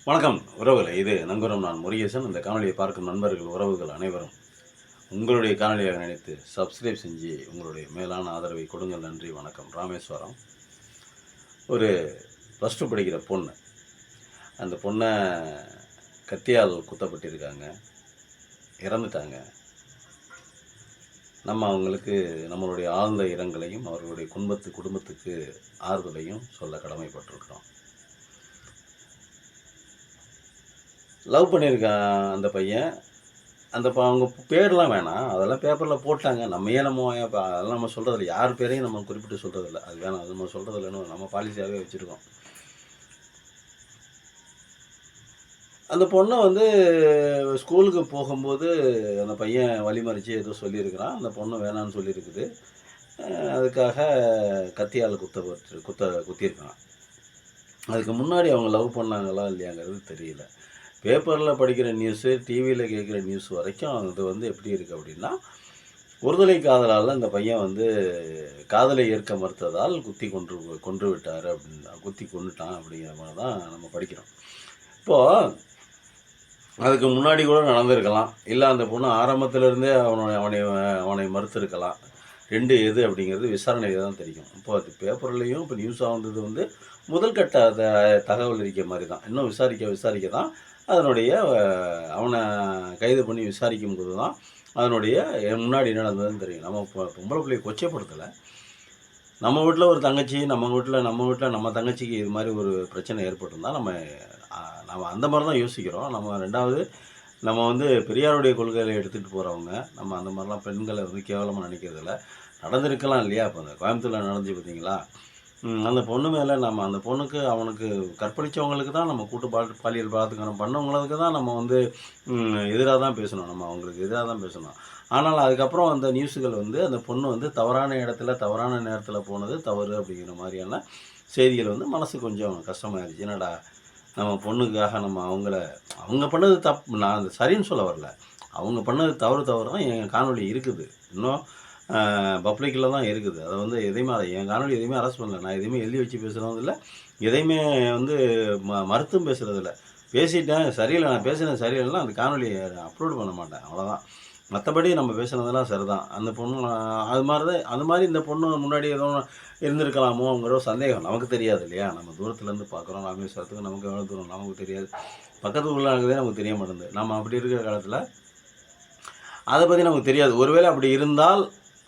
வணக்கம் உறவுகளே, இது நங்கூரம். நான் முருகேசன். இந்த காணொலியை பார்க்கும் நண்பர்கள், உறவுகள் அனைவரும் உங்களுடைய காணொலியாக நினைத்து சப்ஸ்கிரைப் செஞ்சு உங்களுடைய மேலான ஆதரவை கொடுங்கள். நன்றி. வணக்கம். ராமேஸ்வரம் ஒரு ப்ளஸ் டூ படிக்கிற பொண்ணு. அந்த பொண்ணை கத்தியால் குத்தப்பட்டிருக்காங்க, இறந்துட்டாங்க. நம்ம அவங்களுக்கு நம்மளுடைய ஆழ்ந்த இரங்கலையும் அவர்களுடைய குடும்பத்துக்கு ஆறுதலையும் சொல்ல கடமைப்பட்டிருக்கிறோம். லவ் பண்ணியிருக்கான் அந்த பையன். அவங்க பேர்லாம் வேணாம், அதெல்லாம் பேப்பரில் போட்டாங்க. நம்ம அதெல்லாம் நம்ம சொல்கிறதில்ல, யார் பேரையும் நம்ம குறிப்பிட்டு சொல்கிறதில்ல. அது வேணாம், அது நம்ம சொல்கிறதில்லன்னு நம்ம பாலிசியாகவே வச்சுருக்கோம். அந்த பொண்ணை ஸ்கூலுக்கு போகும்போது அந்த பையன் வழிமறித்து ஏதோ சொல்லியிருக்கிறான். அந்த பொண்ணு வேணான்னு சொல்லியிருக்குது. அதுக்காக கத்தியால் குத்தியிருக்கான். அதுக்கு முன்னாடி அவங்க லவ் பண்ணாங்களா இல்லையாங்கிறது தெரியல. பேப்பரில் படிக்கிற நியூஸு, டிவியில் கேட்குற நியூஸ் வரைக்கும் அது எப்படி இருக்குது அப்படின்னா, ஒருதலை காதலால் அந்த பையன் காதலை ஏற்க மறுத்ததால் கொன்று விட்டார் அப்படின்னு கொண்டுட்டான் அப்படிங்கிற மாதிரி தான் நம்ம படிக்கிறோம். இப்போது அதுக்கு முன்னாடி கூட நடந்திருக்கலாம், இல்லை அந்த பொண்ணு ஆரம்பத்திலேருந்தே அவனை மறுத்திருக்கலாம். ரெண்டு எது அப்படிங்கிறது விசாரணையில் தான் தெரியும். இப்போ அது பேப்பர்லேயும் இப்போ நியூஸாக வந்தது முதல் கட்ட தகவல் அறிக்கை மாதிரி தான். இன்னும் விசாரிக்க தான் அதனுடைய அவனை கைது பண்ணி விசாரிக்கும் போது தான் அதனுடைய முன்னாடி என்ன நடந்ததுன்னு தெரியும். நம்ம பொம்பளை பிள்ளையை கொச்சைப்படுத்தலை. நம்ம வீட்டில் ஒரு தங்கச்சி, நம்ம வீட்டில் நம்ம தங்கச்சிக்கு இது மாதிரி ஒரு பிரச்சனை ஏற்பட்டிருந்தால் நம்ம அந்த மாதிரி தான் யோசிக்கிறோம். நம்ம ரெண்டாவது நம்ம பெரியாருடைய கொள்கைகளை எடுத்துகிட்டு போகிறவங்க, நம்ம அந்த மாதிரிலாம் பெண்களை கேவலமாக நினைக்கிறதில்ல. நடந்திருக்கலாம் இல்லையா? இப்போ அந்த கோயம்புத்தூரில் நடந்துச்சு பார்த்தீங்களா? அந்த பொண்ணு மேலே நம்ம அந்த பொண்ணுக்கு அவனுக்கு கற்பழித்தவங்களுக்கு தான் நம்ம பாலியல் பலாத்காரம் பண்ணவங்களுக்கு தான் நம்ம எதிராக தான் பேசணும். நம்ம அவங்களுக்கு எதிராக தான் பேசணும். ஆனால் அதுக்கப்புறம் அந்த நியூஸுகள் அந்த பொண்ணு தவறான இடத்துல தவறான நேரத்தில் போனது தவறு அப்படிங்கிற மாதிரியான செய்திகள் மனசு கொஞ்சம் கஷ்டமாயிருச்சு. என்னடா நம்ம பொண்ணுக்காக நம்ம அவங்க பண்ணது தப்பு, நான் அந்த சரின்னு சொல்ல வரல. அவங்க பண்ணது தவறு தான். என் காணொலி இருக்குது, இன்னும் பப்ளிக்கில் தான் இருக்குது. அதை எதையுமே என் காணொலி எதையுமே அரெஸ்ட் பண்ணல. நான் எதையுமே எழுதி வச்சு பேசுகிறதும் இல்லை, எதையுமே மறுத்தும் பேசுகிறதில்ல. பேசிட்டேன் சரியில்லை, நான் பேசுனது சரியில்லைன்னா அந்த காணொலியை அப்லோட் பண்ண மாட்டேன், அவ்வளோதான். மற்றபடி நம்ம பேசுனதெல்லாம் சரிதான். அந்த பொண்ணு அது மாதிரி இந்த பொண்ணு முன்னாடி ஏதோ இருந்திருக்கலாமோங்கிற சந்தேகம் நமக்கு தெரியாது இல்லையா? நம்ம தூரத்துலேருந்து பார்க்குறோம். ராமேஸ்வரத்துக்கு நமக்கு எவ்வளோ தூரம் நமக்கு தெரியாது. பக்கத்து ஊரில் இருக்குதே நமக்கு தெரிய மாட்டேங்குது. நம்ம அப்படி இருக்கிற காலத்தில் அதை பற்றி நமக்கு தெரியாது. ஒருவேளை அப்படி இருந்தால்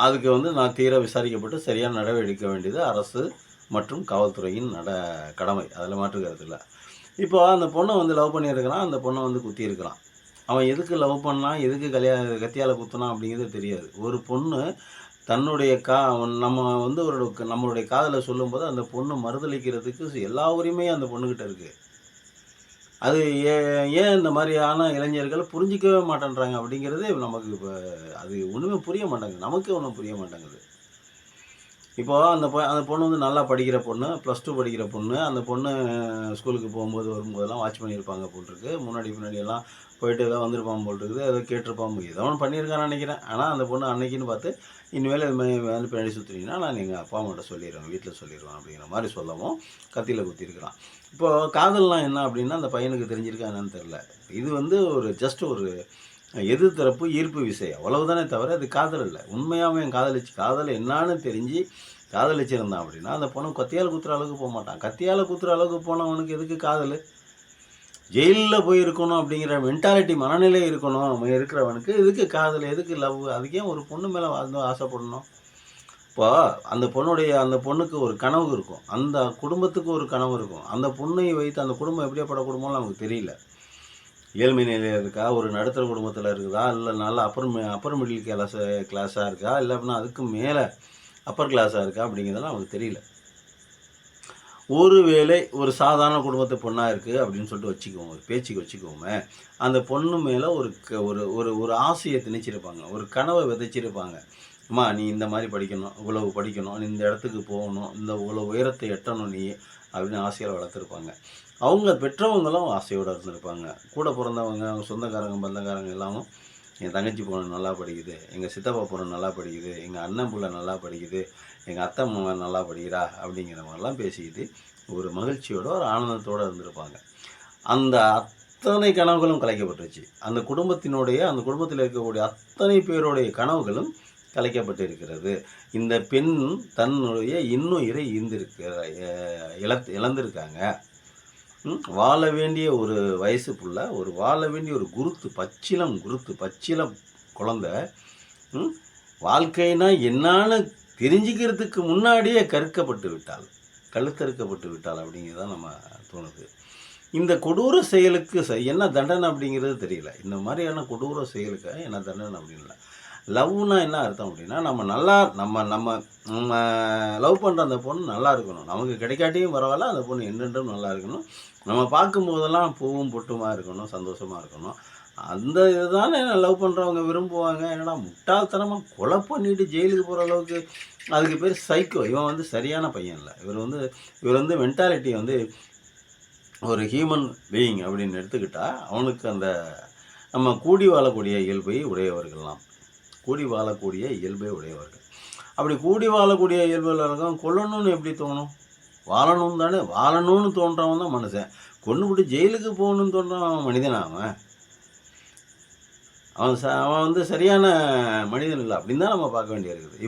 அதுக்கு நான் தீர விசாரிக்கப்பட்டு சரியான நடவடிக்கை எடுக்க வேண்டியது அரசு மற்றும் காவல்துறையின் கடமை. அதில் மாற்றுக்கிறது இல்லை. இப்போ அந்த பொண்ணை லவ் பண்ணியிருக்கிறான், அந்த பொண்ணை குத்தியிருக்கிறான். அவன் எதுக்கு லவ் பண்ணான், எதுக்கு கத்தியால் குத்தினான் அப்படிங்கிறது தெரியாது. ஒரு பொண்ணு தன்னுடைய நம்ம நம்மளுடைய காதலை சொல்லும்போது அந்த பொண்ணு மறுதளிக்கிறதுக்கு எல்லா உரிமையும் அந்த பொண்ணுக்கிட்ட இருக்குது. அது ஏன் இந்த மாதிரியான இளைஞர்கள் புரிஞ்சிக்கவே மாட்டேன்றாங்க அப்படிங்கிறது நமக்கு இப்போ அது ஒன்றுமே புரிய மாட்டேங்குது. நமக்கு ஒன்றும் புரிய மாட்டேங்குது. இப்போது அந்த பொண்ணு நல்லா படிக்கிற பொண்ணு, +2 படிக்கிற பொண்ணு. அந்த பொண்ணு ஸ்கூலுக்கு வரும்போதெல்லாம் வாட்ச் பண்ணியிருப்பாங்க போட்டிருக்கு. முன்னாடி எல்லாம் போயிட்டு ஏதோ வந்திருப்பான் போட்டிருக்குது, ஏதோ கேட்டிருப்பான், ஏதோ ஒன்று பண்ணியிருக்கான்னு நினைக்கிறேன். ஆனால் அந்த பொண்ணு அன்னைக்குன்னு பார்த்து இனிமேல் இது மாதிரி பின்னாடி சுற்றுனீங்கன்னா நான் எங்கள் அப்பா அம்மாட்ட சொல்லிடுவேன், வீட்டில் சொல்லிடுவேன் அப்படிங்கிற மாதிரி சொல்லவும் கத்தியில் குத்திருக்கிறான். இப்போது காதல்லாம் என்ன அப்படின்னா அந்த பையனுக்கு தெரிஞ்சிருக்கா என்னன்னு தெரில. இது ஒரு ஜஸ்ட் ஒரு எதிர்த்தரப்பு ஈர்ப்பு விசை, அவ்வளவுதானே தவிர அது காதல் இல்லை. உண்மையாகவே காதல் என்னான்னு தெரிஞ்சு காதலிச்சிருந்தான் அப்படின்னா அந்த பொண்ணு கத்தியால் குத்துற அளவுக்கு போக மாட்டான். கத்தியால் குத்துற அளவுக்கு போனவனுக்கு எதுக்கு காதல்? ஜெயிலில் போய் இருக்கணும் அப்படிங்கிற மென்டாலிட்டி, மனநிலை இருக்கணும் இருக்கிறவனுக்கு எதுக்கு காதல், எதுக்கு லவ்? அதுக்கே ஒரு பொண்ணு மேலே ஆசைப்படணும். இப்போ அந்த பொண்ணுக்கு ஒரு கனவு இருக்கும், அந்த குடும்பத்துக்கு ஒரு கனவு இருக்கும். அந்த பொண்ணை வைத்து அந்த குடும்பம் எப்படியாப்பட்ட குடும்பம்னு நமக்கு தெரியல. ஏழ்மை நிலையில் இருக்கா, ஒரு நடுத்தர குடும்பத்தில் இருக்குதா, இல்லை நல்லா அப்பர் மிடில் கிளாஸாக இருக்கா, இல்லை அப்படின்னா அதுக்கு மேலே அப்பர் கிளாஸாக இருக்கா அப்படிங்கிறதெல்லாம் நமக்கு தெரியல. ஒருவேளை ஒரு சாதாரண குடும்பத்து பொண்ணாக இருக்குது அப்படின்னு சொல்லிட்டு வச்சுக்குவோம், ஒரு பேச்சுக்கு வச்சுக்குவோமே. அந்த பொண்ணு மேலே ஒரு ஆசையை திணிச்சிருப்பாங்க, ஒரு கனவை விதைச்சிருப்பாங்க. அம்மா நீ இந்த மாதிரி படிக்கணும், இவ்வளவு படிக்கணும், நீ இந்த இடத்துக்கு போகணும், இவ்வளோ உயரத்தை எட்டணும் நீ அப்படின்னு ஆசையாக வளர்த்துருப்பாங்க. அவங்க பெற்றவங்களும் ஆசையோடு இருந்திருப்பாங்க. கூட பிறந்தவங்க, அவங்க சொந்தக்காரங்க, பந்தக்காரங்க எல்லாமும் என் தங்கச்சி பொண்ணு நல்லா படிக்குது, எங்கள் சித்தப்பா பொண்ணு நல்லா படிக்குது, எங்கள் அண்ணன் பிள்ளை நல்லா படிக்குது, எங்கள் அத்தை மகன் நல்லா படிக்கிறா அப்படிங்கிற மாதிரிலாம் பேசிக்கிட்டு ஒரு மகிழ்ச்சியோட ஒரு ஆனந்தத்தோடு இருந்திருப்பாங்க. அந்த அத்தனை கனவுகளும் கலைக்கப்பட்டுருச்சு. அந்த குடும்பத்தில் இருக்கக்கூடிய அத்தனை பேருடைய கனவுகளும் கலைக்கப்பட்டு இருக்கிறது. இந்த பெண் தன்னுடைய இன்னுயிரை இழந்திருக்காங்க. வாழ வேண்டிய ஒரு வயசு புள்ள, வாழ வேண்டிய ஒரு பச்சிலம் குழந்தை, வாழ்க்கைனா என்னான்னு தெரிஞ்சுக்கிறதுக்கு முன்னாடியே கழுத்தறுக்கப்பட்டு விட்டாள் அப்படிங்கிறதான் நம்ம தோணுது. இந்த கொடூர செயலுக்கு என்ன தண்டனை அப்படிங்கிறது தெரியல. இந்த மாதிரியான கொடூர செயலுக்கு என்ன தண்டனை அப்படின்ல. லவ்னா என்ன அர்த்தம் அப்படின்னா, நம்ம லவ் பண்ணுற அந்த பொண்ணு நல்லா இருக்கணும். நமக்கு கிடைக்காட்டியும் பரவாயில்ல, அந்த பொண்ணு என்றென்றும் நல்லா இருக்கணும். நம்ம பார்க்கும்போதெல்லாம் பூவும் பொட்டுமா இருக்கணும், சந்தோஷமாக இருக்கணும். அந்த இதுதானே லவ் பண்ணுறவங்க விரும்புவாங்க. என்னடா முட்டாள்தனமாக கொலை பண்ணிவிட்டு ஜெயிலுக்கு போகிற அளவுக்கு, அதுக்கு பேர் சைக்கோ. இவன் சரியான பையன் இல்லை. இவர் வந்து மென்டாலிட்டி ஒரு ஹியூமன் பீயிங் அப்படின்னு எடுத்துக்கிட்டால் அவனுக்கு அந்த நம்ம கூடி வாழக்கூடிய இயல்பை உடையவர்கள்லாம். அப்படி கூடி வாழக்கூடிய இயல்பில் இருக்கும். கொல்லணும்னு எப்படி தோணும்? வாழணும் தானே. வாழணும்னு தோன்றவன் தான் மனுஷன். கொண்டுபிட்டு ஜெயிலுக்கு போகணுன்னு தோன்றவன் மனிதனா? அவன் சரியான மனிதன் இல்லை அப்படின்னு தான் நம்ம பார்க்க வேண்டியிருக்குது.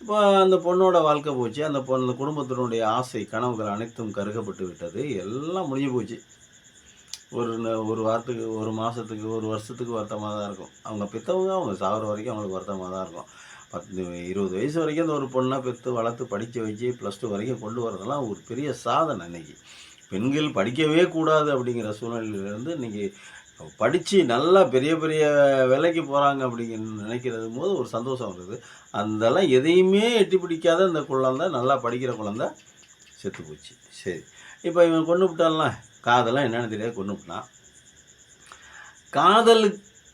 இப்போ அந்த பொண்ணோட வாழ்க்கை போச்சு. அந்த குடும்பத்தினுடைய ஆசை கனவுகள் அனைத்தும் கருகப்பட்டு விட்டது. எல்லாம் முடிஞ்சு போச்சு. ஒரு வாரத்துக்கு, ஒரு மாதத்துக்கு, ஒரு வருஷத்துக்கு வருத்தமாக தான் இருக்கும். அவங்க பெற்றவங்க அவங்க சாகிற வரைக்கும் அவங்களுக்கு வருத்தமாக தான் இருக்கும். 20 வயசு வரைக்கும் அந்த ஒரு பொண்ணை பெற்று வளர்த்து படிக்க வச்சு +2 வரைக்கும் கொண்டு வரதெல்லாம் ஒரு பெரிய சாதனை. இன்றைக்கி பெண்கள் படிக்கவே கூடாது அப்படிங்கிற சூழ்நிலையிலேருந்து இன்றைக்கி படித்து நல்லா பெரிய பெரிய வேலைக்கு போகிறாங்க நினைக்கிறது போது ஒரு சந்தோஷம் வருது. அதெல்லாம் எதையுமே எட்டி பிடிக்காத இந்த குழந்தை, நல்லா படிக்கிற குழந்தை செத்து போச்சு. சரி, இப்போ இவன் கொண்டு விட்டாலாம், காதலாம் என்னென்னு தெரியாது, கொண்டு விட்டான்.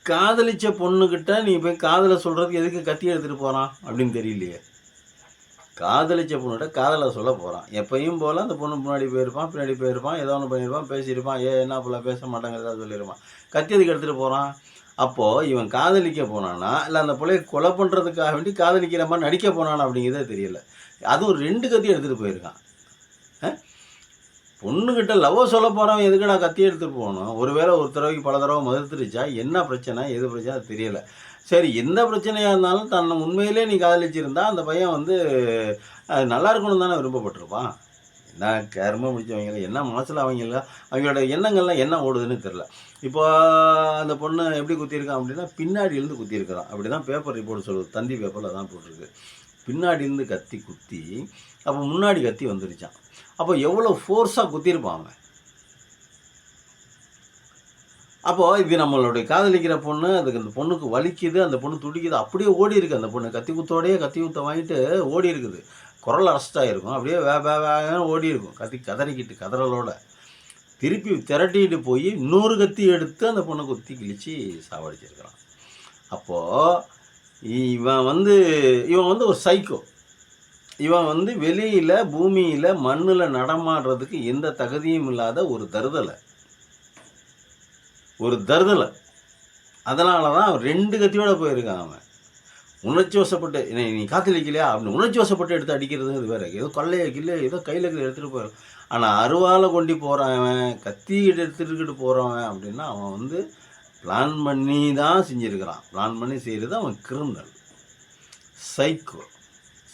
காதலிச்ச பொண்ணுக்கிட்ட நீ போய் காதலை சொல்கிறதுக்கு எதுக்கு கத்தி எடுத்துகிட்டு போகிறான் அப்படின்னு தெரியலையே. காதலிச்ச பொண்ணுகிட்ட காதலை சொல்ல போகிறான். எப்பயும் போல் அந்த பொண்ணு பின்னாடி போயிருப்பான், ஏதோ ஒன்று பண்ணியிருப்பான், பேசியிருப்பான். என்ன போல பேச மாட்டாங்கிறதா சொல்லியிருப்பான். கத்தி எதுக்கு எடுத்துகிட்டு போகிறான்? அப்போது இவன் காதலிக்க போனானா இல்லை அந்த பிள்ளையை கொலை பண்ணுறதுக்காக வேண்டி காதலிக்கிற மாதிரி நடிக்க போனானா அப்படிங்கிறதே தெரியல. அதுவும் 2 கத்தி எடுத்துகிட்டு போயிருக்கான். பொண்ணுக்கிட்ட லவ் சொல்ல போகிறவன் எதுக்கு நான் கத்தி எடுத்துகிட்டு போகணும்? ஒருவேளை ஒரு தடவைக்கு பல தடவை மறுத்துருச்சா, என்ன பிரச்சனை எது பிரச்சனை அது தெரியலை. சரி, எந்த பிரச்சனையாக இருந்தாலும் தன்னை உண்மையிலே நீ காதலிச்சிருந்தா அந்த பையன் நல்லா இருக்கணும் தானே விருப்பப்பட்டிருப்பான். என்ன கர்மம் முடிச்சவங்க, என்ன மனசில் அவங்களோட எண்ணங்கள்லாம் என்ன ஓடுதுன்னு தெரில. இப்போ அந்த பொண்ணு எப்படி குத்திருக்கான் அப்படின்னா, பின்னாடியிலேருந்து குத்திருக்கிறான். அப்படி தான் பேப்பர் ரிப்போர்ட் சொல்லுது, தந்தி பேப்பரில் தான் போட்டிருக்கு. பின்னாடியிலேருந்து கத்தி குத்தி, அப்போ முன்னாடி கத்தி வந்துருச்சான். அப்போ எவ்வளோ ஃபோர்ஸாக குத்திருப்பான் அவன். அப்போது இது நம்மளுடைய காதலிக்கிற பொண்ணு, அதுக்கு அந்த பொண்ணுக்கு வலிக்குது, அந்த பொண்ணு துடிக்குது, அப்படியே ஓடி இருக்குது. அந்த பொண்ணு கத்தி குத்த வாங்கிட்டு ஓடி இருக்குது. குரல் அரெஸ்ட் ஆகிருக்கும், அப்படியே வேன்னு ஓடி இருக்கும், கதறிக்கிட்டு கதறலோட திருப்பி திரட்டிட்டு போய் 100 கத்தி எடுத்து அந்த பொண்ணை குத்தி கிழிச்சு சாவடிச்சிருக்கிறான். அப்போது இவன் ஒரு சைக்கோ. இவன் வெளியில் பூமியில் மண்ணில் நடமாடுறதுக்கு எந்த தகுதியும் இல்லாத ஒரு தருதலை. அதனால தான் 2 கத்தியோட போயிருக்கான் அவன். உணர்ச்சி வசப்பட்டு நீ காத்தலிக்கலையா அப்படின்னு உணர்ச்சி வசப்பட்டு எடுத்து அடிக்கிறது இது வேறு. ஏதோ ஏதோ கையில் எடுத்துகிட்டு போயிடும். ஆனால் அருவாலை கொண்டு போகிறவன், கத்தி எடுத்துக்கிட்டு போகிறவன் அப்படின்னா அவன் பிளான் பண்ணி தான் செஞ்சுருக்கிறான். பிளான் பண்ணி செய்கிறது அவன் கிரிமினல்,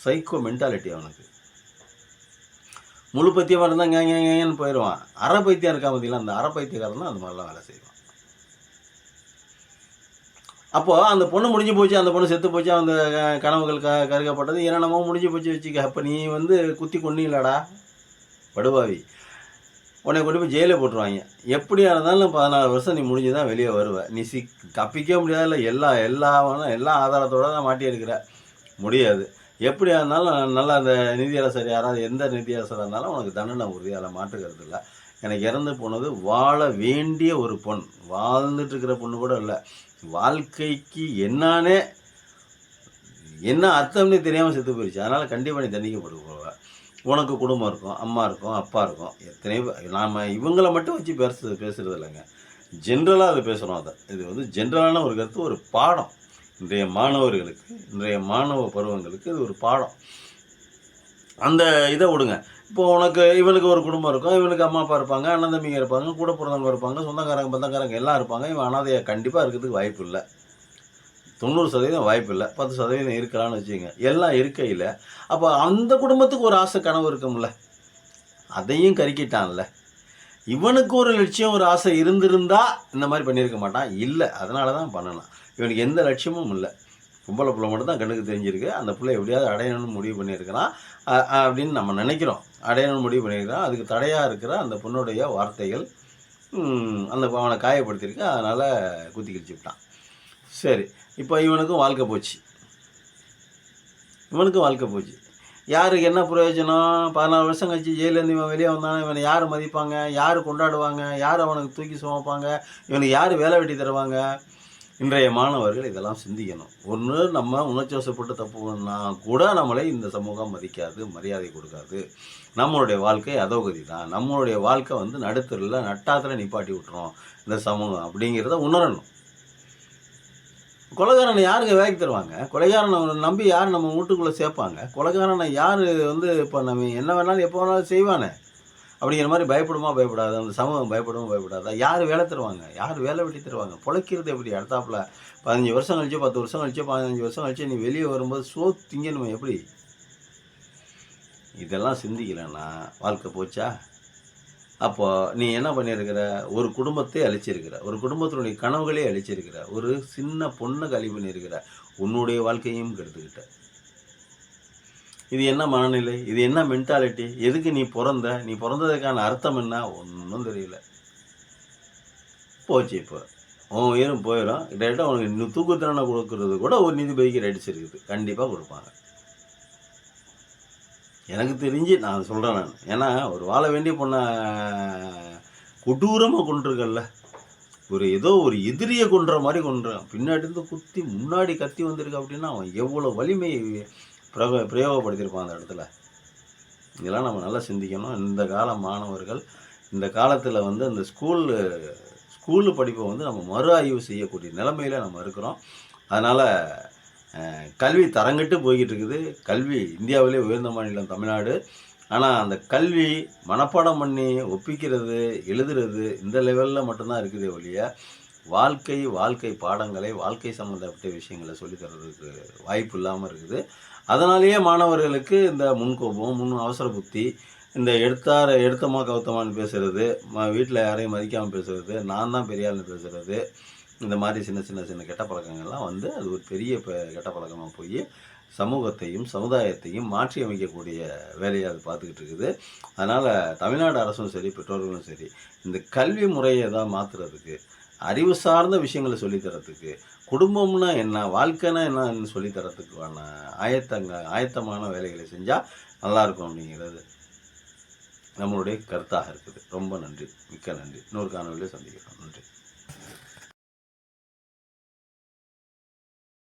சைக்கோ மென்டாலிட்டி அவனுக்கு. முழு பைத்தியமாக இருந்தால் கேங்கன்னு போயிடுவான். அரை பைத்தியம் இருக்கா பார்த்தீங்களா, அந்த அரை பைத்தியக்காரன் தான் அந்த மாதிரிலாம் வேலை செய்வான். அப்போது அந்த பொண்ணு முடிஞ்சு போச்சு, அந்த பொண்ணு செத்து போச்சு, அந்த கனவுகள் கருக்கப்பட்டது என்னென்னமோ முடிஞ்சு போச்சு வச்சுக்க. அப்போ நீ குத்தி கொன்னீங்களாடா படுபாவி, உன்னை கொண்டு போய் ஜெயிலில் போட்டுருவாங்க. எப்படியா இருந்தாலும் 14 வருஷம் நீ முடிஞ்சு தான் வெளியே வருவேன். நீ தப்பிக்க முடியாதுல்ல. எல்லா ஆதாரத்தோடு தான் மாட்டி எடுக்கிற முடியாது. எப்படியா இருந்தாலும் நல்லா அந்த நீதியரசர் யாராவது எந்த நீதியரசராக இருந்தாலும் உனக்கு தண்டனை உறுதி, அதில் மாற்றுக்கிறது இல்லை. எனக்கு இறந்து போனது வாழ வேண்டிய ஒரு பொண்ணு, வாழ்ந்துட்டு இருக்கிற பொண்ணு கூட இல்லை. வாழ்க்கைக்கு என்ன அர்த்தம்னு தெரியாமல் செத்து போயிடுச்சு. அதனால் கண்டிப்பாக நீ தண்டிக்கப்பட்டு போவ. உனக்கு குடும்பம் இருக்கும், அம்மா இருக்கும், அப்பா இருக்கும். நாம் இவங்கள மட்டும் வச்சு பேசுகிறது இல்லைங்க, ஜென்ரலாக அதை பேசுகிறோம். இது ஜென்ரலான ஒரு கருத்து, ஒரு பாடம். இன்றைய மாணவர்களுக்கு, இன்றைய மாணவ பருவங்களுக்கு இது ஒரு பாடம். அந்த இதை விடுங்க. இப்போ உனக்கு இவனுக்கு ஒரு குடும்பம் இருக்கும். இவனுக்கு அம்மா, அப்பா இருப்பாங்க. அண்ணன், தம்பிங்க இருப்பாங்க. கூட பிறந்தவங்க இருப்பாங்க. சொந்தக்காரங்க, பந்தக்காரங்க எல்லாம் இருப்பாங்க. இவன் அனாதையா கண்டிப்பா இருக்கிறதுக்கு வாய்ப்பு இல்ல. 90% வாய்ப்பு இல்ல. 10% இருக்கலான்னு வச்சுக்கங்க. எல்லாம் இருக்கையில, அப்ப அந்த குடும்பத்துக்கு ஒரு ஆசை, கனவு இருக்கும்ல. அதையும் கருக்கிட்டான்ல. இவனுக்கு ஒரு லட்சியம், ஒரு ஆசை இருந்திருந்தா இந்த மாரி பண்ணியிருக்க மாட்டான். இல்ல. அதனால தான் பண்ணுனான். இவனுக்கு எந்த லட்சியமும் இல்ல. பொம்பள புள்ள மட்டும் தான் கண்ணுக்கு தெரிஞ்சிருக்கு. அந்த புள்ள எப்படியாவது அடையணும்னு முடிவு பண்ணியிருக்கிறான். அப்படின்னு நம்ம நினைக்கிறோம். அடையணும்னு முடிவு பண்ணியிருக்கிறான். அதுக்கு தடையா இருக்கிற அந்த பொண்ணுடைய வார்த்தைகள் அந்த அவன காயப்படுத்தியிருக்கு. அதனால குத்தி கிழிச்சுப்புட்டான். சரி. இப்ப இவனுக்கும் வாழ்க்கை போச்சு. இவனுக்கும் வாழ்க்கை போச்சு. யாருக்கு என்ன பிரயோஜனம்? 14 வருஷம் கழிச்சு ஜெயிலேருந்து இவன் வெளிய வந்தானா, இவன யாரு மதிப்பாங்க? யாரு கொண்டாடுவாங்க? யாரு அவனுக்கு தூக்கி சுமப்பாங்க? இவனுக்கு யாரு வேலை வெட்டி தருவாங்க? இன்றைய மாணவர்கள் இதெல்லாம் சிந்திக்கணும். ஒண்ணு நம்ம உணர்ச்சி வசப்பட்டு தப்பு பண்ணா கூட நம்மளை இந்த சமூகம் மதிக்காது, மரியாதை கொடுக்காது. நம்மளுடைய வாழ்க்கை அதோகதி தான். நம்மளுடைய வாழ்க்கை நடுத்தெருவுல நட்டாத்துல நிப்பாட்டி விட்டுரும் இந்த சமூகம் அப்படிங்கிறத உணரணும். கொலைகாரனை யாருங்க வேலைக்கு தருவாங்க? கொலைகாரனை நம்பி யார் நம்ம வீட்டுக்குள்ள சேர்ப்பாங்க? கொலைகாரனை யாரு இப்ப நம்ம என்ன வேணாலும் எப்போ வேணாலும் செய்வானே! அப்படிங்கிற மாரி பயப்படுமா? பயப்படாதா? அந்த சமூகம் பயப்படுமா? பயப்படாதா? யார் வேலை தருவாங்க? யார் வேலை வெட்டி தருவாங்க? பொழைக்கிறது எப்படி? அடுத்தாப்புல 15 வருஷம் கழிச்சு, 10 வருஷம் கழிச்சு, 15 வருஷம் கழிச்சு நீ வெளிய வரும்போது திங்கணுமே எப்படி? இதெல்லாம் சிந்திக்கலன்னா வாழ்க்கை போச்சா? அப்போ நீ என்ன பண்ணியிருக்கிற? ஒரு குடும்பத்தை அழிச்சிருக்கிற. ஒரு குடும்பத்தினுடைய கனவுகளே அழிச்சிருக்கிற. ஒரு சின்ன பொண்ண காலி பண்ணியிருக்கிற. உன்னுடைய வாழ்க்கையும் கெடுத்துக்கிட்ட. இது என்ன மனநிலை? இது என்ன மென்டாலிட்டி? எதுக்கு நீ பொறந்த? நீ பொறந்ததுக்கான அர்த்தம் என்ன? ஒண்ணும் தெரியல. போச்சு இப்போ. உன் உயிரும் போயிரும். டைரக்ட்டா உனக்கு இன்னும் தூக்கு தண்டனை குடுக்குறது கூட ஒரு நீதிபதிக்கு ரைட்ஸ் இருக்குது. கண்டிப்பா குடுப்பாங்க. எனக்கு தெரிஞ்சு நான் சொல்றேன் நானு. ஏன்னா, ஒரு வாழ வேண்டிய பொண்ண கொடூரமா கொன்றுருக்கல்ல. ஏதோ ஒரு எதிரிய கொன்ற மாரி கொன்றான். பின்னாடி இருந்து குத்தி, முன்னாடி கத்தி வந்திருக்கு அப்படின்னா, அவன் எவ்வளோ வலிமை பிரயோகப்படுத்தியிருப்பான் அந்த இடத்துல. இதெல்லாம் நம்ம நல்லா சிந்திக்கணும். இந்த கால மாணவர்கள், இந்த காலத்தில அந்த ஸ்கூலு படிப்பை நம்ம மறு ஆய்வு செய்யக்கூடிய நிலைமையில நம்ம இருக்கிறோம். அதனால கல்வி தரங்கெட்டு போய்க்கிட்டு இருக்குது. கல்வி இந்தியாவிலே உயர்ந்த மாநிலம் தமிழ்நாடு. ஆனா, அந்த கல்வி மனப்பாடம் பண்ணி ஒப்பிக்கிறது, எழுதுறது இந்த லெவல்ல மட்டும் தான் இருக்குதே ஒழிய, வாழ்க்கை பாடங்களை, வாழ்க்கை சம்மந்தப்பட்ட விஷயங்கள சொல்லி தர்றதுக்கு வாய்ப்பு இல்லாம இருக்குது. அதனாலேயே மாணவர்களுக்கு இந்த முன்கோபம், அவசர புத்தி, இந்த எடுத்தோமா கவுத்தோமான்னு பேசுறது, வீட்ல யாரையும் மதிக்காம பேசுறது, நான் தான் பெரிய ஆளுன்னு பேசுறது, இந்த மாரி சின்ன கெட்ட பழக்கங்கள்லாம் அது ஒரு பெரிய கெட்ட பழக்கமா போயி, சமூகத்தையும், சமுதாயத்தையும் மாற்றி அமைக்கக்கூடிய வேலைய அது பார்த்துக்கிட்டு இருக்குது. அதனால தமிழ்நாடு அரசும் சரி, பெற்றோர்களும் சரி, இந்த கல்வி முறைய தான் மாத்துறதுக்கு, அறிவு சார்ந்த விஷயங்கள சொல்லி தர்றதுக்கு, குடும்பம்னா என்ன? வாழ்க்கைன்னா என்னன்னு சொல்லி தர்றதுக்கான ஆயத்தமான வேலைகளை செஞ்சா நல்லாயிருக்கும் அப்படிங்கிறது நம்மளுடைய கருத்தாக இருக்குது. ரொம்ப நன்றி. மிக்க நன்றி. இன்னொரு காணொளியில சந்திக்கிறோம். நன்றி.